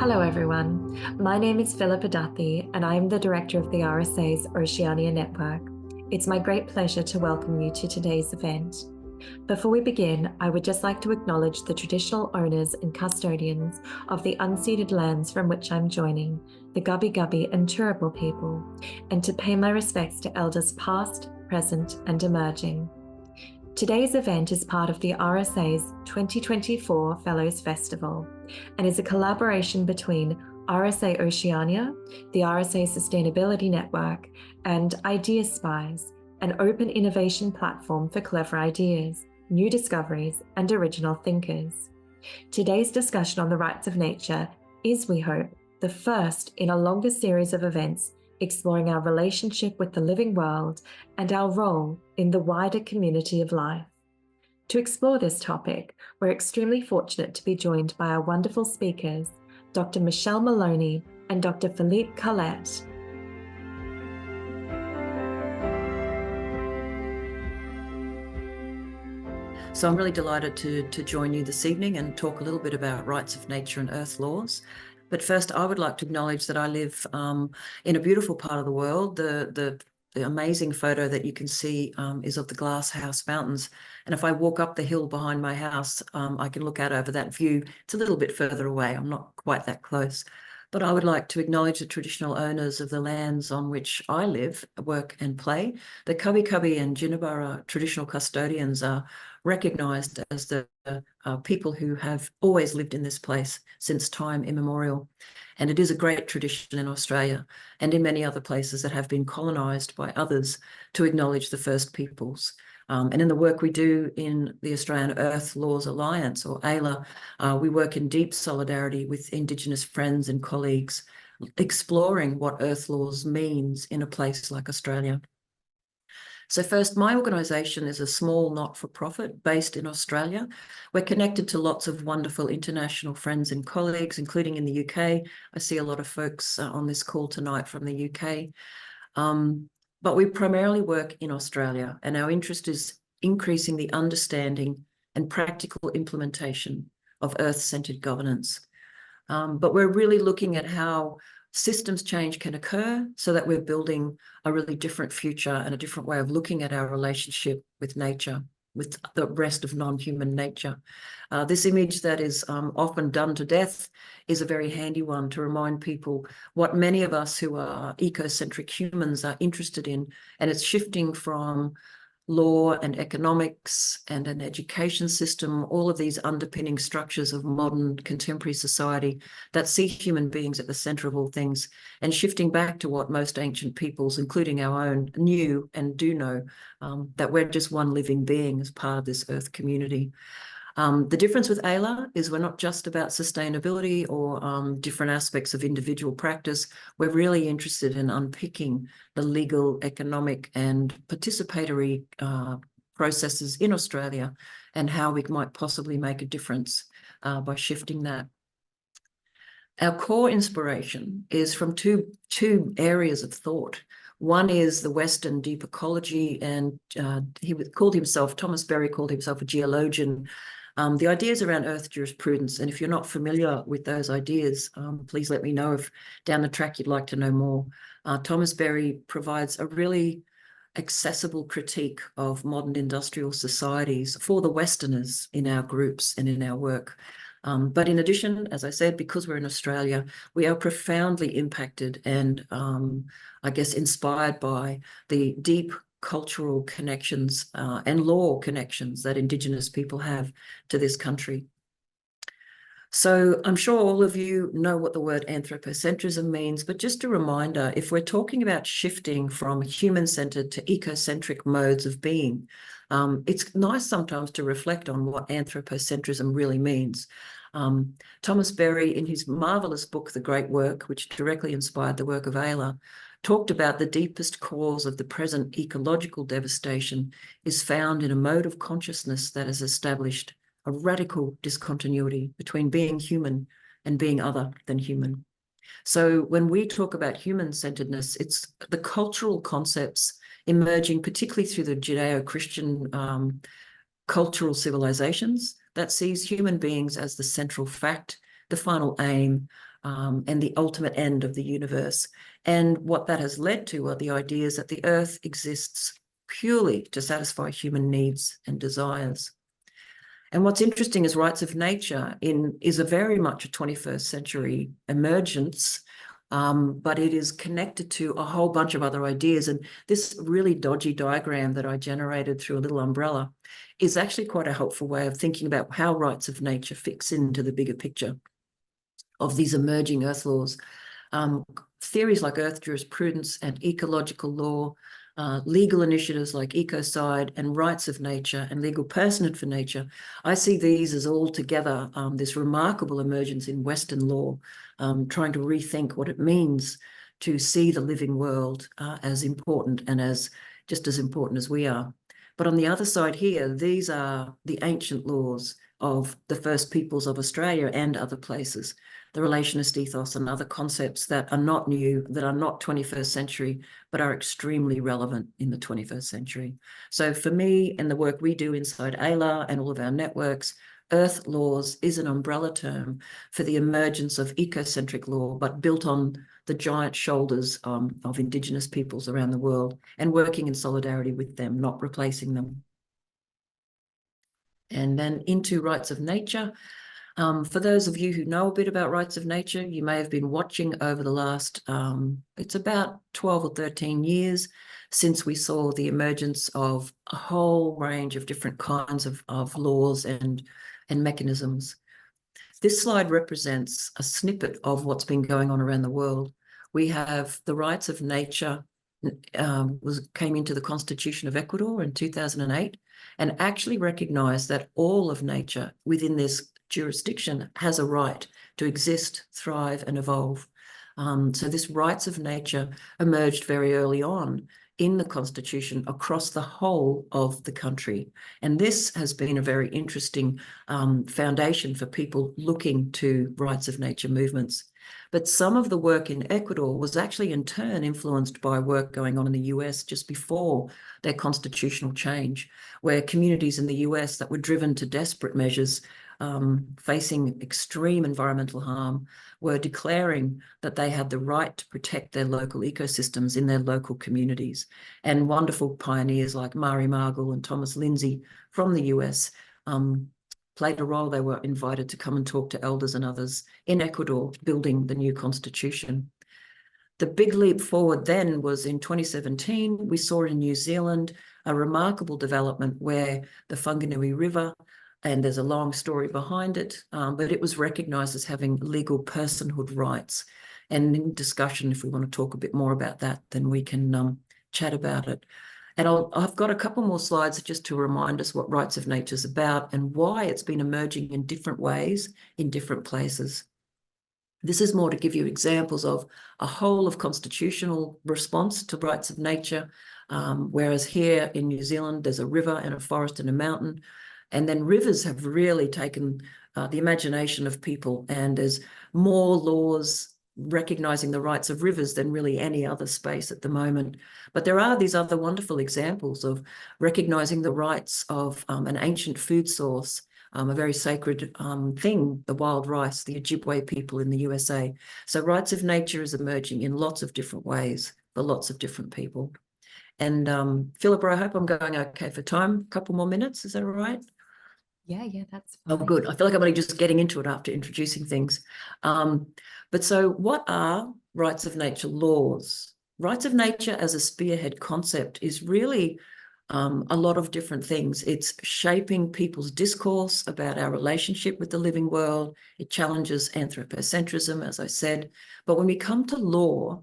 Hello everyone, my name is Philippe and I am the Director of the RSA's Oceania Network. It's my great pleasure to welcome you to today's event. Before we begin, I would just like to acknowledge the traditional owners and custodians of the unceded lands from which I'm joining, the Gubbi Gubbi and Turrbal people, and to pay my respects to elders past, present and emerging. Today's event is part of the RSA's 2024 Fellows Festival and is a collaboration between RSA Oceania, the RSA Sustainability Network, and Idea Spies, an open innovation platform for clever ideas, new discoveries, and original thinkers. Today's discussion on the rights of nature is, we hope, the first in a longer series of events exploring our relationship with the living world and our role in the wider community of life. To explore this topic, we're extremely fortunate to be joined by our wonderful speakers, Dr. Michelle Maloney and Dr. Philippe Cullet. So I'm really delighted to join you this evening and talk a little bit about rights of nature and earth laws. But first, I would like to acknowledge that I live in a beautiful part of the world. The amazing photo that you can see is of the Glass House Mountains. And if I walk up the hill behind my house, I can look out over that view. It's a little bit further away. I'm not quite that close. But I would like to acknowledge the traditional owners of the lands on which I live, work and play. The Cubbi Cubbi and Jinnabara traditional custodians are recognised as the people who have always lived in this place since time immemorial. And it is a great tradition in Australia and in many other places that have been colonised by others to acknowledge the first peoples. And in the work we do in the Australian Earth Laws Alliance, or AILA, we work in deep solidarity with Indigenous friends and colleagues, exploring what earth laws means in a place like Australia. So first, my organisation is a small not-for-profit based in Australia. We're connected to lots of wonderful international friends and colleagues, including in the UK. I see a lot of folks on this call tonight from the UK. But we primarily work in Australia, and our interest is increasing the understanding and practical implementation of earth-centred governance. But we're really looking at how systems change can occur so that we're building a really different future and a different way of looking at our relationship with nature, with the rest of non-human nature. This image that is often done to death is a very handy one to remind people what many of us who are ecocentric humans are interested in, and it's shifting from law and economics and an education system, all of these underpinning structures of modern contemporary society that see human beings at the centre of all things, and shifting back to what most ancient peoples, including our own, knew and do know, that we're just one living being as part of this earth community. The difference with AILA is we're not just about sustainability or different aspects of individual practice. We're really interested in unpicking the legal, economic and participatory processes in Australia and how we might possibly make a difference by shifting that. Our core inspiration is from two areas of thought. One is the Western deep ecology, and Thomas Berry called himself a geologian. The ideas around earth jurisprudence, and if you're not familiar with those ideas, please let me know if down the track you'd like to know more. Thomas Berry provides a really accessible critique of modern industrial societies for the Westerners in our groups and in our work. But in addition, as I said, because we're in Australia, we are profoundly impacted and I guess inspired by the deep cultural connections and law connections that Indigenous people have to this country. So I'm sure all of you know what the word anthropocentrism means, but just a reminder, if we're talking about shifting from human-centred to ecocentric modes of being, it's nice sometimes to reflect on what anthropocentrism really means. Thomas Berry, in his marvellous book, The Great Work, which directly inspired the work of AILA, talked about the deepest cause of the present ecological devastation is found in a mode of consciousness that has established a radical discontinuity between being human and being other than human. So when we talk about human-centeredness, it's the cultural concepts emerging, particularly through the Judeo-Christian cultural civilizations, that sees human beings as the central fact, the final aim, and the ultimate end of the universe. And what that has led to are the ideas that the earth exists purely to satisfy human needs and desires. And what's interesting is rights of nature is a very much a 21st century emergence, but it is connected to a whole bunch of other ideas. And this really dodgy diagram that I generated through a little umbrella is actually quite a helpful way of thinking about how rights of nature fix into the bigger picture of these emerging earth laws. Theories like earth jurisprudence and ecological law, legal initiatives like ecocide and rights of nature and legal personhood for nature. I see these as all together this remarkable emergence in Western law, trying to rethink what it means to see the living world as important and as just as important as we are. But on the other side here, these are the ancient laws of the first peoples of Australia and other places, the relationist ethos and other concepts that are not new, that are not 21st century, but are extremely relevant in the 21st century. So for me and the work we do inside ALA and all of our networks, earth laws is an umbrella term for the emergence of ecocentric law, but built on the giant shoulders of Indigenous peoples around the world and working in solidarity with them, not replacing them. And then into rights of nature. For those of you who know a bit about rights of nature, you may have been watching over the last, it's about 12 or 13 years since we saw the emergence of a whole range of different kinds of laws and mechanisms. This slide represents a snippet of what's been going on around the world. We have the rights of nature came into the Constitution of Ecuador in 2008 and actually recognized that all of nature within this jurisdiction has a right to exist, thrive, and evolve. So this rights of nature emerged very early on in the Constitution across the whole of the country. And this has been a very interesting foundation for people looking to rights of nature movements. But some of the work in Ecuador was actually in turn influenced by work going on in the US just before their constitutional change, where communities in the US that were driven to desperate measures, facing extreme environmental harm, were declaring that they had the right to protect their local ecosystems in their local communities. And wonderful pioneers like Mari Margle and Thomas Lindsay from the US played a role. They were invited to come and talk to elders and others in Ecuador building the new constitution. The big leap forward then was in 2017. We saw in New Zealand a remarkable development where the Whanganui River, and there's a long story behind it, but it was recognised as having legal personhood rights. And in discussion, if we want to talk a bit more about that, then we can chat about it. And I've got a couple more slides just to remind us what rights of nature is about and why it's been emerging in different ways in different places. This is more to give you examples of a whole of constitutional response to rights of nature, whereas here in New Zealand, there's a river and a forest and a mountain. And then rivers have really taken the imagination of people, and there's more laws recognising the rights of rivers than really any other space at the moment. But there are these other wonderful examples of recognising the rights of an ancient food source, a very sacred thing, the wild rice, the Ojibwe people in the USA. So rights of nature is emerging in lots of different ways for lots of different people. And Philippe, I hope I'm going okay for time. A couple more minutes, is that all right? Yeah, that's fine. Oh, good. I feel like I'm only just getting into it after introducing things. But so what are rights of nature laws? Rights of nature as a spearhead concept is really a lot of different things. It's shaping people's discourse about our relationship with the living world. It challenges anthropocentrism, as I said. But when we come to law,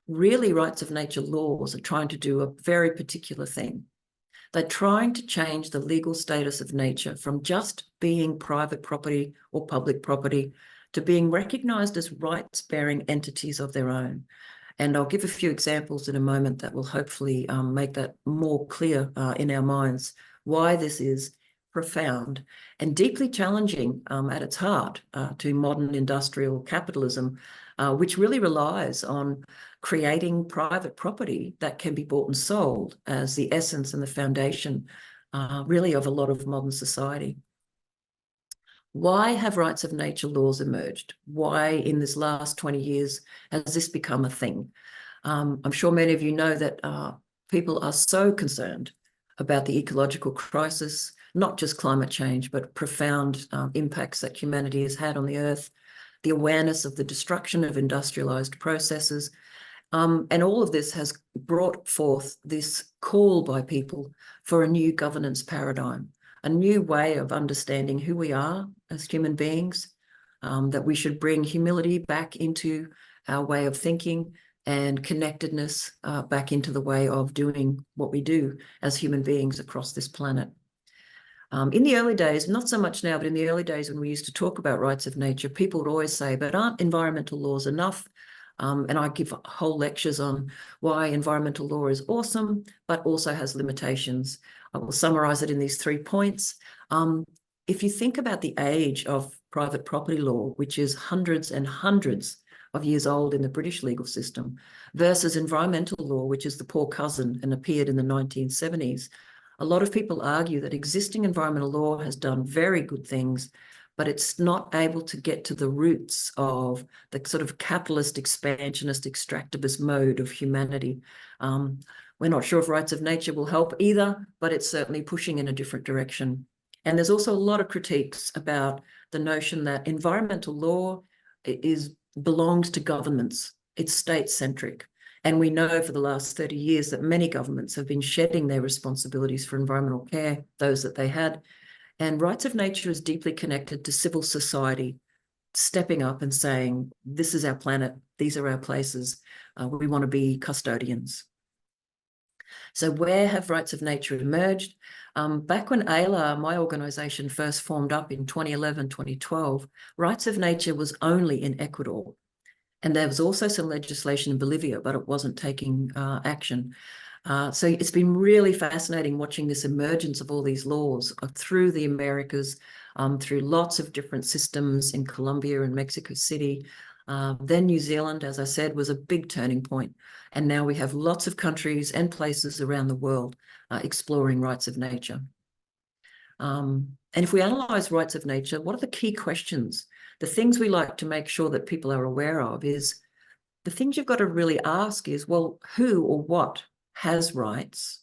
really rights of nature laws are trying to do a very particular thing. They're trying to change the legal status of nature from just being private property or public property to being recognised as rights-bearing entities of their own. And I'll give a few examples in a moment that will hopefully make that more clear in our minds, why this is profound and deeply challenging at its heart to modern industrial capitalism, which really relies on creating private property that can be bought and sold as the essence and the foundation really of a lot of modern society. Why have rights of nature laws emerged? Why in this last 20 years has this become a thing? I'm sure many of you know that people are so concerned about the ecological crisis, not just climate change, but profound impacts that humanity has had on the earth, the awareness of the destruction of industrialized processes. And all of this has brought forth this call by people for a new governance paradigm, a new way of understanding who we are as human beings, that we should bring humility back into our way of thinking and connectedness back into the way of doing what we do as human beings across this planet. In the early days, not so much now, but in the early days when we used to talk about rights of nature, people would always say, but aren't environmental laws enough? And I give whole lectures on why environmental law is awesome, but also has limitations. I will summarize it in these 3 points. If you think about the age of private property law, which is hundreds and hundreds of years old in the British legal system, versus environmental law, which is the poor cousin and appeared in the 1970s, a lot of people argue that existing environmental law has done very good things, but it's not able to get to the roots of the sort of capitalist, expansionist, extractivist mode of humanity. We're not sure if rights of nature will help either, but it's certainly pushing in a different direction. And there's also a lot of critiques about the notion that environmental law belongs to governments. It's state-centric. And we know for the last 30 years that many governments have been shedding their responsibilities for environmental care, those that they had. And rights of nature is deeply connected to civil society, stepping up and saying, this is our planet, these are our places, we want to be custodians. So where have rights of nature emerged? Back when AILA, my organisation, first formed up in 2011, 2012, rights of nature was only in Ecuador. And there was also some legislation in Bolivia, but it wasn't taking action. So it's been really fascinating watching this emergence of all these laws through the Americas, through lots of different systems in Colombia and Mexico City. Then New Zealand, as I said, was a big turning point. And now we have lots of countries and places around the world exploring rights of nature. And if we analyse rights of nature, what are the key questions? The things we like to make sure that people are aware of is, the things you've got to really ask is, well, who or what has rights?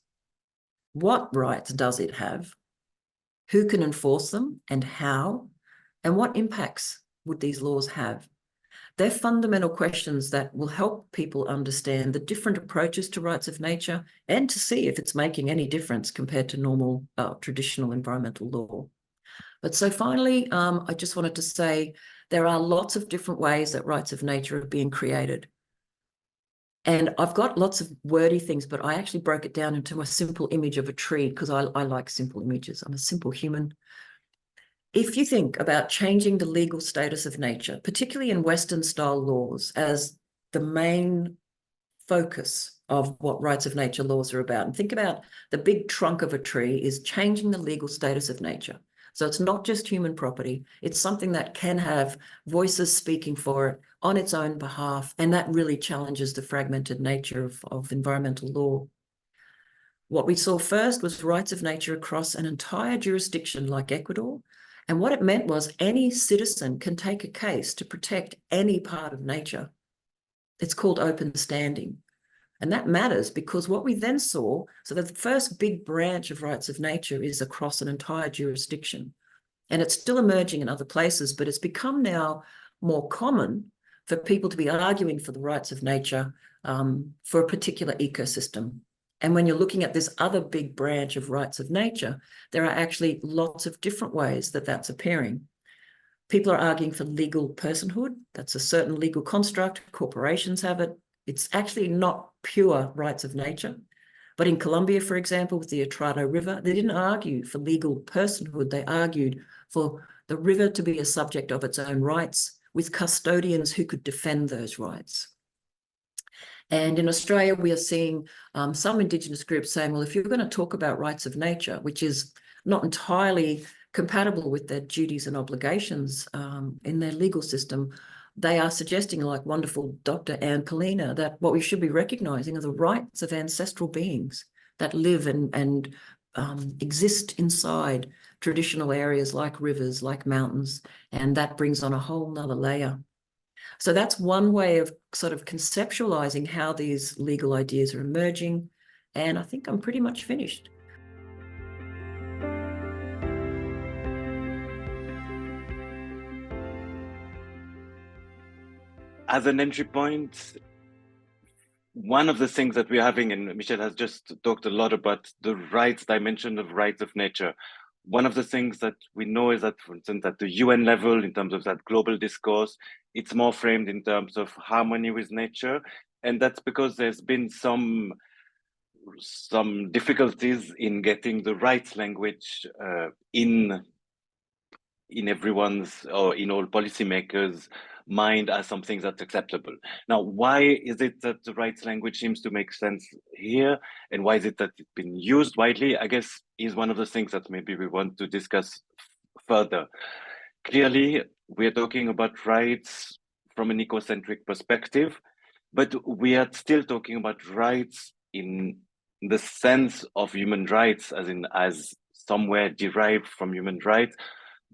What rights does it have? Who can enforce them and how? And what impacts would these laws have? They're fundamental questions that will help people understand the different approaches to rights of nature and to see if it's making any difference compared to normal traditional environmental law. But so finally, I just wanted to say there are lots of different ways that rights of nature are being created. And I've got lots of wordy things, but I actually broke it down into a simple image of a tree because I like simple images. I'm a simple human. If you think about changing the legal status of nature, particularly in Western style laws, as the main focus of what rights of nature laws are about, and think about the big trunk of a tree is changing the legal status of nature. So it's not just human property, it's something that can have voices speaking for it on its own behalf, and that really challenges the fragmented nature of environmental law. What we saw first was rights of nature across an entire jurisdiction like Ecuador, and what it meant was any citizen can take a case to protect any part of nature. It's called open standing. And that matters because what we then saw, so the first big branch of rights of nature is across an entire jurisdiction. And it's still emerging in other places, but it's become now more common for people to be arguing for the rights of nature for a particular ecosystem. And when you're looking at this other big branch of rights of nature, there are actually lots of different ways that that's appearing. People are arguing for legal personhood. That's a certain legal construct. Corporations have it. It's actually not pure rights of nature. But in Colombia, for example, with the Atrato River, they didn't argue for legal personhood. They argued for the river to be a subject of its own rights with custodians who could defend those rights. And in Australia, we are seeing some Indigenous groups saying, well, if you're going to talk about rights of nature, which is not entirely compatible with their duties and obligations in their legal system, they are suggesting, like wonderful Dr. Anne Polina, that what we should be recognising are the rights of ancestral beings that live and exist inside traditional areas like rivers, like mountains, and that brings on a whole nother layer. So that's one way of sort of conceptualizing how these legal ideas are emerging, and I think I'm pretty much finished. As an entry point, one of the things that we're having, and Michel has just talked a lot about the rights dimension of rights of nature. One of the things that we know is that, for instance, at the UN level, in terms of that global discourse, it's more framed in terms of harmony with nature. And that's because there's been some difficulties in getting the rights language in everyone's or in all policymakers' mind as something that's acceptable. Now, why is it that the rights language seems to make sense here, and why is it that it's been used widely? I guess is one of the things that maybe we want to discuss further. Clearly, we're talking about rights from an ecocentric perspective, but we are still talking about rights in the sense of human rights, as somewhere derived from human rights,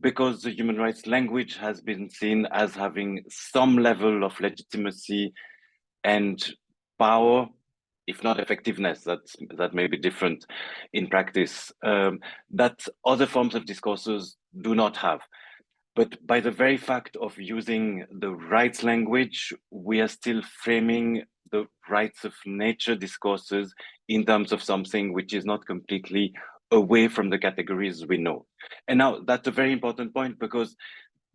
because the human rights language has been seen as having some level of legitimacy and power, if not effectiveness, that may be different in practice, that other forms of discourses do not have. But by the very fact of using the rights language, we are still framing the rights of nature discourses in terms of something which is not completely away from the categories we know. And now that's a very important point, because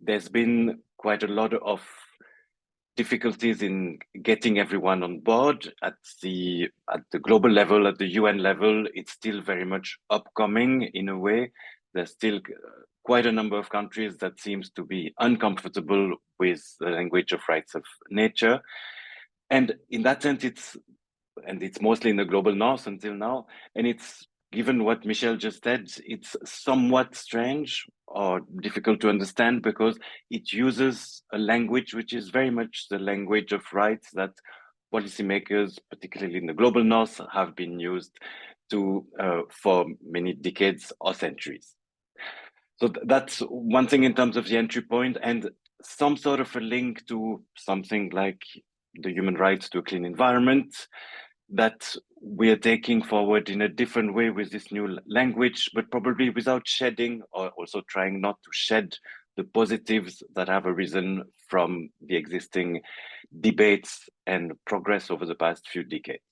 there's been quite a lot of difficulties in getting everyone on board at the global level, at the UN level. It's still very much upcoming in a way. There's still quite a number of countries that seems to be uncomfortable with the language of rights of nature. And in that sense, it's mostly in the global north until now. And it's, given what Michel just said, it's somewhat strange or difficult to understand, because it uses a language which is very much the language of rights that policymakers, particularly in the global north, have been used to for many decades or centuries. So that's one thing in terms of the entry point, and some sort of a link to something like the human rights to a clean environment that we are taking forward in a different way with this new language, but probably without shedding, or also trying not to shed, the positives that have arisen from the existing debates and progress over the past few decades.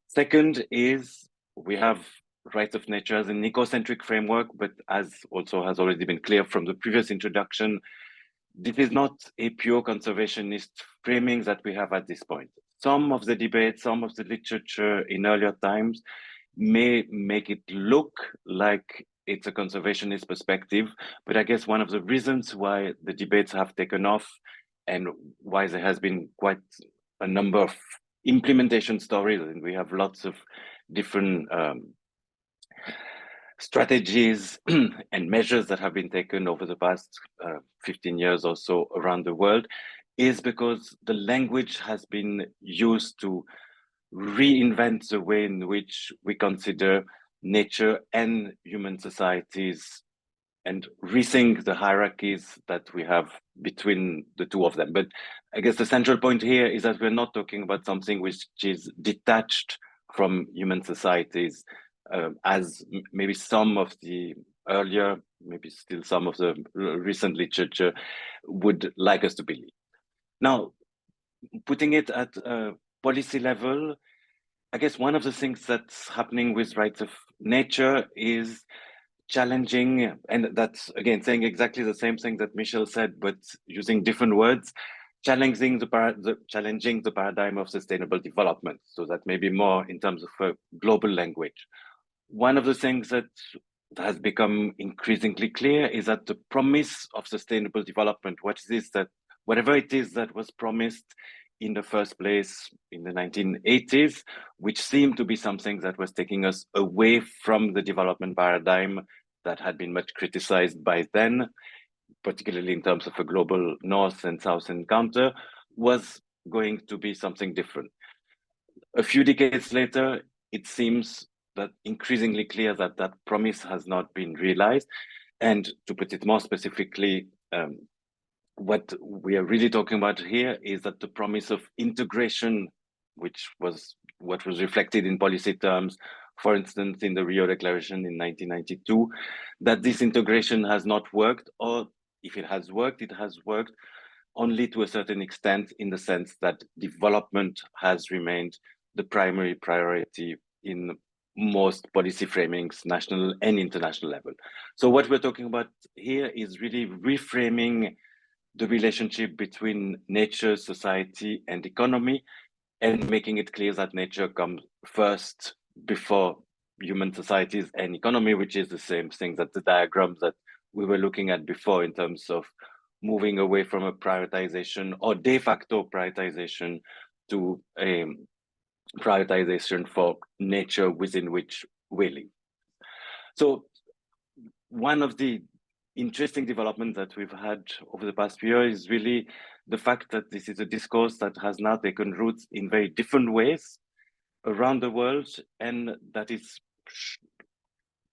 Second is, we have rights of nature as an ecocentric framework, but as also has already been clear from the previous introduction, this is not a pure conservationist framing that we have at this point. Some of the debates, some of the literature in earlier times may make it look like it's a conservationist perspective, but I guess one of the reasons why the debates have taken off and why there has been quite a number of implementation stories, and we have lots of different strategies and measures that have been taken over the past 15 years or so around the world, is because the language has been used to reinvent the way in which we consider nature and human societies, and rethink the hierarchies that we have between the two of them. But I guess the central point here is that we're not talking about something which is detached from human societies, as maybe some of the earlier, maybe still some of the recent literature would like us to believe. Now, putting it at a policy level, I guess one of the things that's happening with rights of nature is challenging, and that's again saying exactly the same thing that Michel said, but using different words, challenging the paradigm of sustainable development. So that may be more in terms of a global language. One of the things that has become increasingly clear is that the promise of sustainable development, whatever it is that was promised in the first place in the 1980s, which seemed to be something that was taking us away from the development paradigm that had been much criticized by then, particularly in terms of a global north and south encounter, was going to be something different. A few decades later, it seems but increasingly clear that that promise has not been realized. And to put it more specifically, what we are really talking about here is that the promise of integration, which was what was reflected in policy terms, for instance, in the Rio Declaration in 1992, that this integration has not worked, or if it has worked only to a certain extent, in the sense that development has remained the primary priority in most policy framings, national and international level. So what we're talking about here is really reframing the relationship between nature, society, and economy, and making it clear that nature comes first before human societies and economy, which is the same thing that the diagrams that we were looking at before in terms of moving away from a prioritization or de facto prioritization to a prioritization for nature within which we live. So one of the interesting development that we've had over the past few years is really the fact that this is a discourse that has now taken roots in very different ways around the world, and that is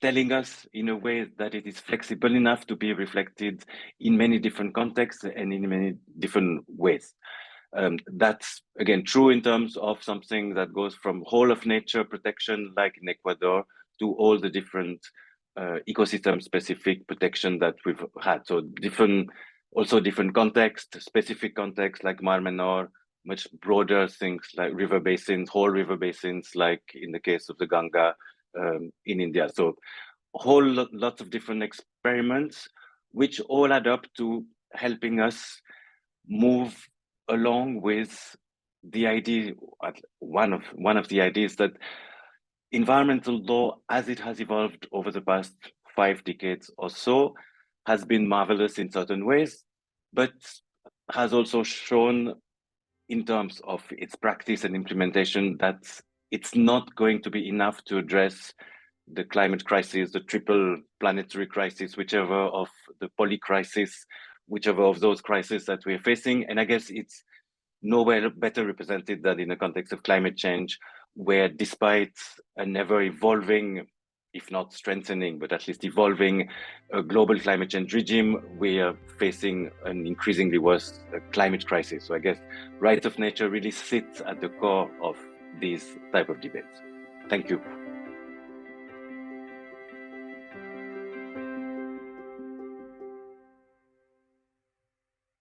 telling us in a way that it is flexible enough to be reflected in many different contexts and in many different ways. That's again true in terms of something that goes from whole of nature protection, like in Ecuador, to all the different ecosystem specific protection that we've had. So also different context, specific context like Mar Menor, much broader things like river basins, whole river basins, like in the case of the Ganga in India. So lots of different experiments, which all add up to helping us move along with the idea, one of the ideas that environmental law, as it has evolved over the past 5 decades or so, has been marvelous in certain ways, but has also shown in terms of its practice and implementation that it's not going to be enough to address the climate crisis, the triple planetary crisis, whichever of the poly crisis, whichever of those crises that we're facing. And I guess it's nowhere better represented than in the context of climate change, where despite an ever evolving, if not strengthening, but at least evolving global climate change regime, we are facing an increasingly worse climate crisis. So I guess rights of nature really sits at the core of these type of debates. Thank you.